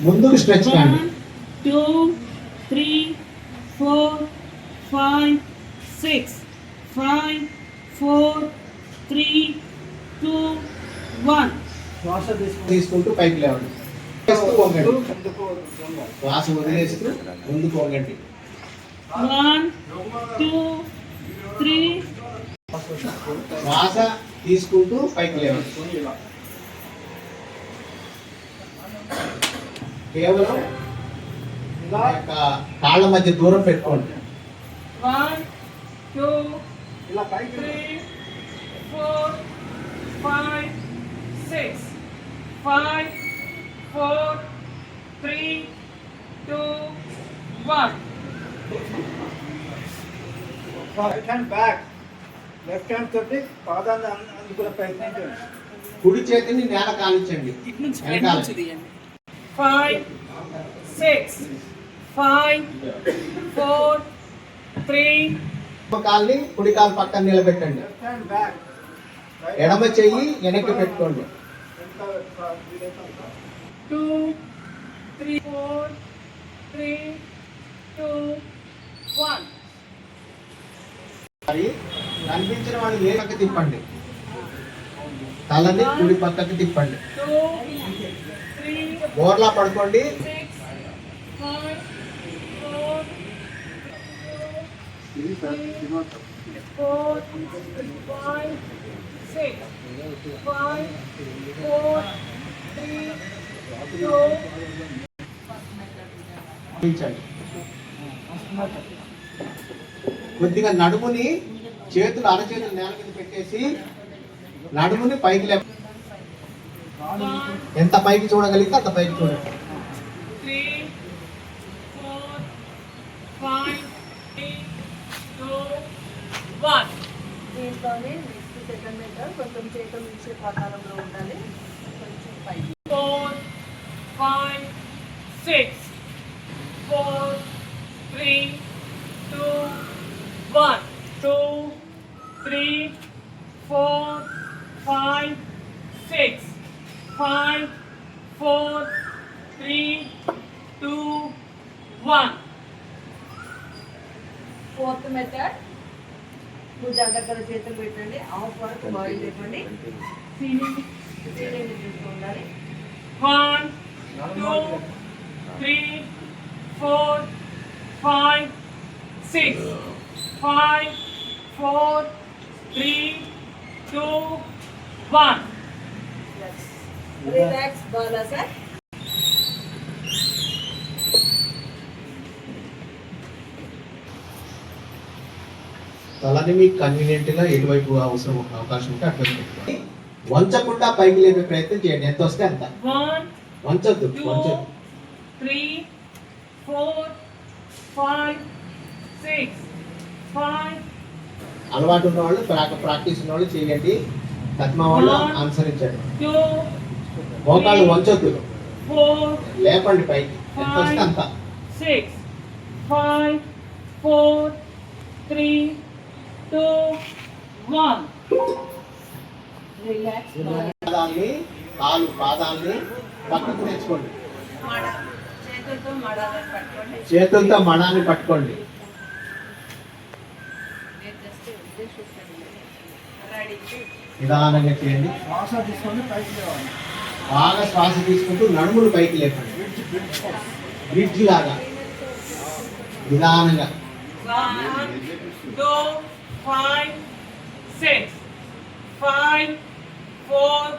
ముందుకు స్ట్రెచ్ కండి. 1 2 3 4 5 6 5 4 3 2 1. శ్వాస తీసుకుంటూ పైకి లేవండి. శ్వాస వదిలేస్తూ ముందుకు వంగండి. 1 2 3. శ్వాస తీసుకుంటూ పైకి లేవండి. కేవలం కాళ్ళ మధ్య దూరం పెట్టుకోండి. 1 2 3 4 5 6 5 4 3 2 1. Right hand back, left hand తోటి పాదాన్ని అందుకునే ప్రయత్నించండి. కుడి చేతిని నేల కానించండి. 5 6 5 4 3. కాల్ని కుడి కాలు పక్కన నిలబెట్టండి. లెఫ్ట్ హ్యాండ్ బ్యాక్, ఎడమ చెయ్యి వెనక్కి పెట్టుకోండి. 2 3 4 3 2 1. మరి కనిపించిన వాళ్ళు ఏ పక్క తిప్పండి. తలని కుడి పక్కకి తిప్పండి. 2 3 బోర్లా పడుకోండి. 6 5 4 3 4 5 6 5 4 3 2. కొద్దిగా నడుముని చేతులు అరచేతులు నేల మీద పెట్టేసి నడుముని పైకి లేప. ఎంత పైకి చూడగలిగితే అంత పైకి చూడండి. 3 4 5 3 2 1. దీంట్లోనే నెక్స్ట్ సెకండ్ మెథడ్ కొంచెం చేతులు ఇచ్చే ప్రకారంలో ఉండాలి. కొంచెం పైకి 4 5 6 4 3 2 1. 2 3 4 5 6 5 4 3 2 1. ఫోర్త్ మెథడ్, భుజాల దగ్గర చేతులు పెట్టండి. హాఫ్ వరకు బాడీ లేపండి. ఫీలింగ్ చూస్తూ ఉండాలి. 1 2 3 4 5 6 5 4 3 2 1. Relax Bala sir. తలని మీకు కన్వీనియంట్ గా ఎటువైపు అవసరం అవకాశం ఉంటే అటువైపు పెట్టుకోండి. వంచకుండా పైకి లేపే ప్రయత్నం చేయండి. ఎంత వస్తే అంత. 1 వంచొద్దు 2 వంచొద్దు. 3 4 5 6 5. అలవాటు ఉన్న వాళ్ళు ప్రాక్టీస్ ఉన్న వాళ్ళు చేయండి. తత్మా వాళ్ళు అనుసరించండి. 2 మోకాళ్ళు వంచొద్దు, 4 లేపండి పైకి. ఎంత వస్తే అంత. 6 5 4 3 2 1. రిలాక్స్ బాలా. పాదాలని పక్కకు తెచ్చుకోండి. చేతులతో మడాలని పట్టుకోండి. చేతులతో మడాన్ని పట్టుకోండి. నిదానంగా చేయండి. శ్వాస తీసుకొని పైకి లేవాలి. బాగా శ్వాస తీసుకుంటూ నడుములు పైకి లేపండి. బ్రిడ్జ్ లాగా నిదానంగా. 1 2 5 6 5 4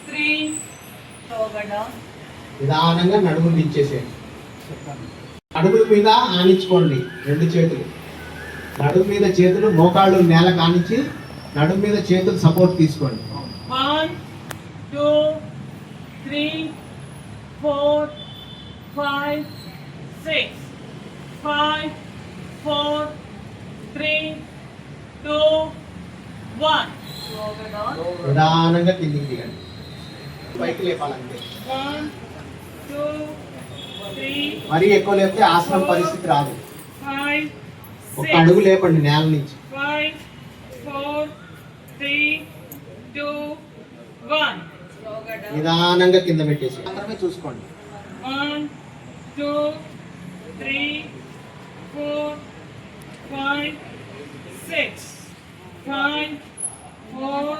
3. నిదానంగా నడుములు దించేసేయండి. నడుముల మీద ఆనించుకోండి రెండు చేతులు. నడుము మీద చేతులు, మోకాళ్ళు నేల కానించి నడుము మీద చేతులు సపోర్ట్ తీసుకోండి. 1 2 3 4 5 6 5 4 3 2 1. నిదానంగా కిందికి దిగండి. పైకి లేపాలంటే. 1 2 3 మరీ ఎక్కువ లేపితే ఆసనం పరిస్థితి రాదు. 5 ఒక అడుగు లేపండి నేల నుంచి. 5 4 3 2 1. నిదానంగా కింద పెట్టేసి మాత్రమే చూసుకోండి. 1, 2, 3, 4, 5, 6. 5, 4,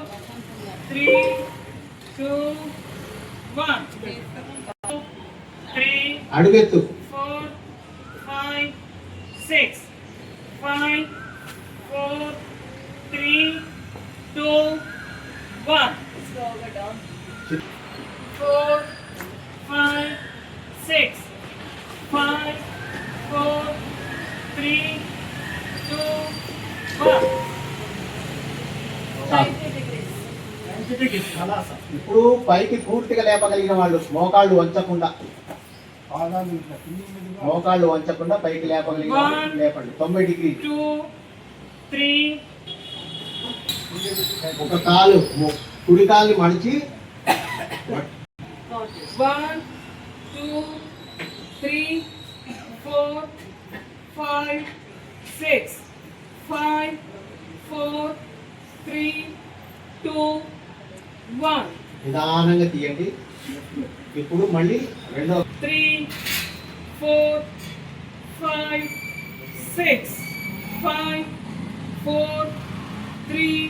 3, 2, 1. 3, అడుగెత్తు. 4, 5, 6. 5, 4, 3, 2, 1. స్లోగా డౌన్. 4, 5, 6. 5, 4, 3, 2, 1. 90 degrees. ఇప్పుడు పైకి పూర్తిగా లేపగలిగిన వాళ్ళు మోకాళ్ళు వంచకుండా, పాదాలు ఇట్లా కింది మీదుగా మోకాళ్ళు వంచకుండా పైకి లేపగలిగిన వాళ్ళు లేపండి. 90 డిగ్రీ. 2, 3, ఒక కాలు కుడి కాలుని మడిచి 1, 2, 3, 4, 5, 6. 5, 4, 3, 2, 1. నిదానంగా తీయండి. ఇప్పుడు మళ్ళీ రెండో 3, 4, 5, 6. 5, 4, 3,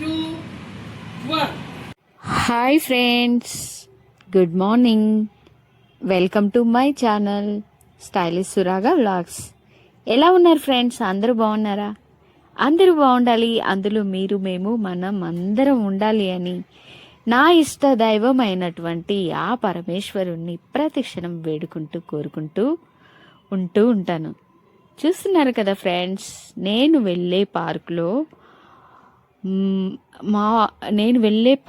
2, 1. Hi friends, good morning. Welcome to my channel stylish Suraga vlogs. ఎలా ఉన్నారు ఫ్రెండ్స్? అందరూ బాగున్నారా? అందరూ బాగుండాలి, అందులో మీరు మేము మనం అందరం ఉండాలి అని నా ఇష్ట దైవమైనటువంటి ఆ పరమేశ్వరుణ్ణి ప్రతిక్షణం వేడుకుంటూ కోరుకుంటూ ఉంటాను. చూస్తున్నారు కదా ఫ్రెండ్స్, నేను వెళ్ళే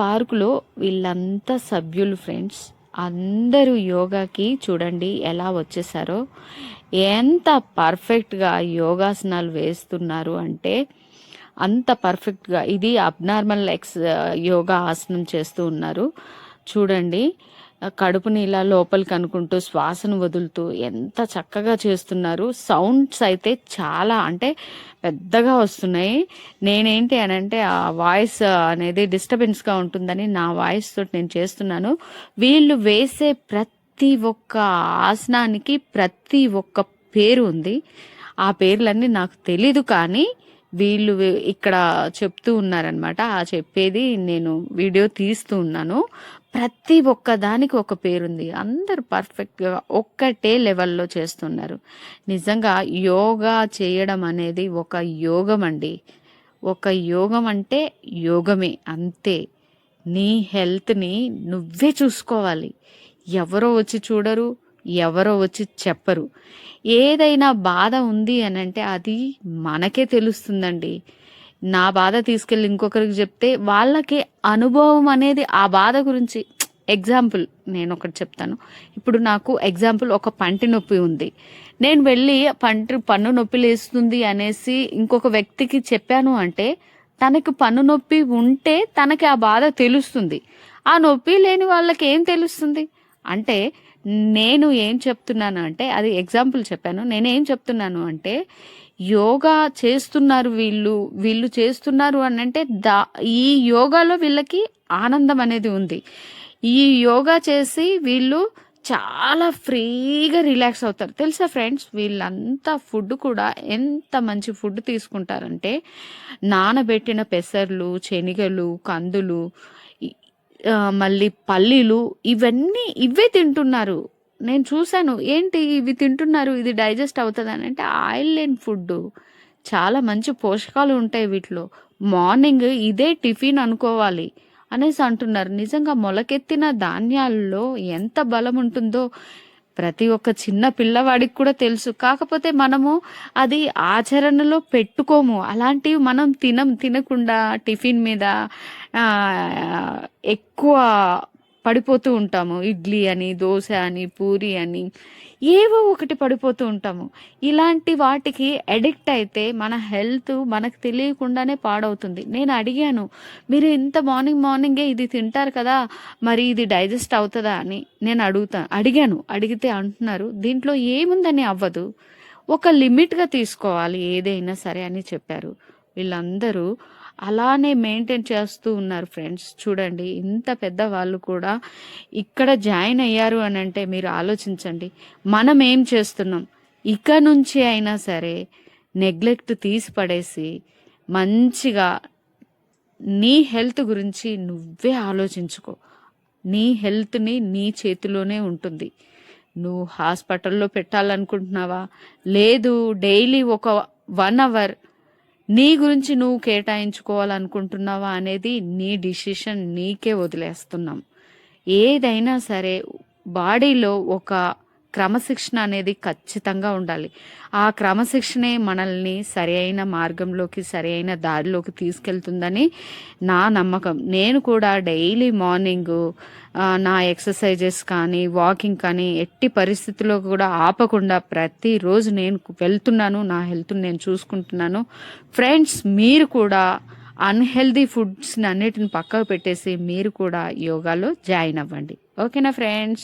పార్కులో వీళ్ళంతా సభ్యులు ఫ్రెండ్స్. అందరూ యోగాకి చూడండి ఎలా వచ్చేసారో, ఎంత పర్ఫెక్ట్గా యోగాసనాలు వేస్తున్నారు అంటే అంత పర్ఫెక్ట్గా. ఇది అబ్నార్మల్ యోగా ఆసనం చేస్తూ ఉన్నారు చూడండి. కడుపుని ఇలా లోపలికి అనుకుంటూ శ్వాసను వదులుతూ ఎంత చక్కగా చేస్తున్నారు. సౌండ్స్ అయితే చాలా అంటే పెద్దగా వస్తున్నాయి. నేనేంటి అని అంటే ఆ వాయిస్ అనేది డిస్టర్బెన్స్గా ఉంటుందని నా వాయిస్ తోటి నేను చేస్తున్నాను. వీళ్ళు వేసే ప్రతి ఒక్క ఆసనానికి ప్రతి ఒక్క పేరు ఉంది. ఆ పేర్లన్నీ నాకు తెలీదు, కానీ వీళ్ళు ఇక్కడ చెప్తూ ఉన్నారనమాట. ఆ చెప్పేది నేను వీడియో తీస్తూ ఉన్నాను. ప్రతి ఒక్క దానికి ఒక పేరుంది. అందరూ పర్ఫెక్ట్గా ఒక్కటే లెవెల్లో చేస్తున్నారు. నిజంగా యోగా చేయడం అనేది ఒక యోగం అండి. ఒక యోగం అంటే యోగమే, అంతే. నీ హెల్త్ని నువ్వే చూసుకోవాలి. ఎవరో వచ్చి చూడరు, ఎవరో వచ్చి చెప్పరు. ఏదైనా బాధ ఉంది అని అంటే అది మనకే తెలుస్తుందండి. నా బాధ తీసుకెళ్ళి ఇంకొకరికి చెప్తే వాళ్ళకి అనుభవం అనేది ఆ బాధ గురించి. ఎగ్జాంపుల్ నేను ఒకటి చెప్తాను. ఇప్పుడు నాకు ఎగ్జాంపుల్ ఒక పంటి నొప్పి ఉంది. నేను వెళ్ళి పన్ను నొప్పి లేస్తుంది అనేసి ఇంకొక వ్యక్తికి చెప్పాను అంటే తనకి పన్ను నొప్పి ఉంటే తనకి ఆ బాధ తెలుస్తుంది. ఆ నొప్పి లేని వాళ్ళకి ఏం తెలుస్తుంది? అంటే నేను ఏం చెప్తున్నాను అంటే, అది ఎగ్జాంపుల్ చెప్పాను. నేనేం చెప్తున్నాను అంటే యోగా చేస్తున్నారు వీళ్ళు చేస్తున్నారు అని అంటే ఈ యోగాలో వీళ్ళకి ఆనందం అనేది ఉంది. ఈ యోగా చేసి వీళ్ళు చాలా ఫ్రీగా రిలాక్స్ అవుతారు. తెలుసా ఫ్రెండ్స్, వీళ్ళంతా ఫుడ్ కూడా ఎంత మంచి ఫుడ్ తీసుకుంటారంటే నానబెట్టిన పెసర్లు, శనగలు, కందులు, మళ్ళీ పల్లీలు, ఇవే తింటున్నారు. నేను చూశాను, ఏంటి ఇవి తింటున్నారు, ఇది డైజెస్ట్ అవుతుంది అని అంటే ఆయిల్ లేని ఫుడ్. చాలా మంచి పోషకాలు ఉంటాయి వీటిలో. మార్నింగ్ ఇదే టిఫిన్ అనుకోవాలి అనేసి అంటున్నారు. నిజంగా మొలకెత్తిన ధాన్యాల్లో ఎంత బలం ఉంటుందో ప్రతి ఒక్క చిన్న పిల్లవాడికి కూడా తెలుసు. కాకపోతే మనము అది ఆచరణలో పెట్టుకోము. అలాంటివి మనం తినకుండా టిఫిన్ మీద ఎక్కువ పడిపోతూ ఉంటాము. ఇడ్లీ అని, దోశ అని, పూరి అని ఏవో ఒకటి పడిపోతూ ఉంటాము. ఇలాంటి వాటికి అడిక్ట్ అయితే మన హెల్త్ మనకు తెలియకుండానే పాడవుతుంది. నేను అడిగాను, మీరు ఇంత మార్నింగే ఇది తింటారు కదా, మరి ఇది డైజెస్ట్ అవుతుందా అని నేను అడిగాను. అడిగితే అంటున్నారు, దీంట్లో ఏముందని అవ్వదు, ఒక లిమిట్గా తీసుకోవాలి ఏదైనా సరే అని చెప్పారు. వీళ్ళందరూ అలానే మెయింటైన్ చేస్తూ ఉన్నారు ఫ్రెండ్స్. చూడండి, ఇంత పెద్ద వాళ్ళు కూడా ఇక్కడ జాయిన్ అయ్యారు అని అంటే మీరు ఆలోచించండి, మనం ఏం చేస్తున్నాం. ఇక నుంచి అయినా సరే నెగ్లెక్ట్ తీసి పడేసి మంచిగా నీ హెల్త్ గురించి నువ్వే ఆలోచించుకో. నీ హెల్త్ని నీ చేతిలోనే ఉంటుంది. నువ్వు హాస్పిటల్లో పెట్టాలనుకుంటున్నావా, లేదు డైలీ ఒక 1 అవర్ నీ గురించి నువ్వు కేటాయించుకోవాలనుకుంటున్నావా అనేది నీ డిసిషన్, నీకే వదిలేస్తున్నాం. ఏదైనా సరే బాడీలో ఒక క్రమశిక్షణ అనేది ఖచ్చితంగా ఉండాలి. ఆ క్రమశిక్షణే మనల్ని సరి అయిన మార్గంలోకి, సరి అయిన దారిలోకి తీసుకెళ్తుందని నా నమ్మకం. నేను కూడా డైలీ మార్నింగ్ నా ఎక్సర్సైజెస్ కానీ, వాకింగ్ కానీ ఎట్టి పరిస్థితుల్లో కూడా ఆపకుండా ప్రతిరోజు నేను వెళ్తున్నాను. నా హెల్త్ని నేను చూసుకుంటున్నాను. ఫ్రెండ్స్, మీరు కూడా అన్హెల్దీ ఫుడ్స్ని అన్నిటిని పక్కకు పెట్టేసి మీరు కూడా యోగాలో జాయిన్ అవ్వండి. ఓకేనా ఫ్రెండ్స్?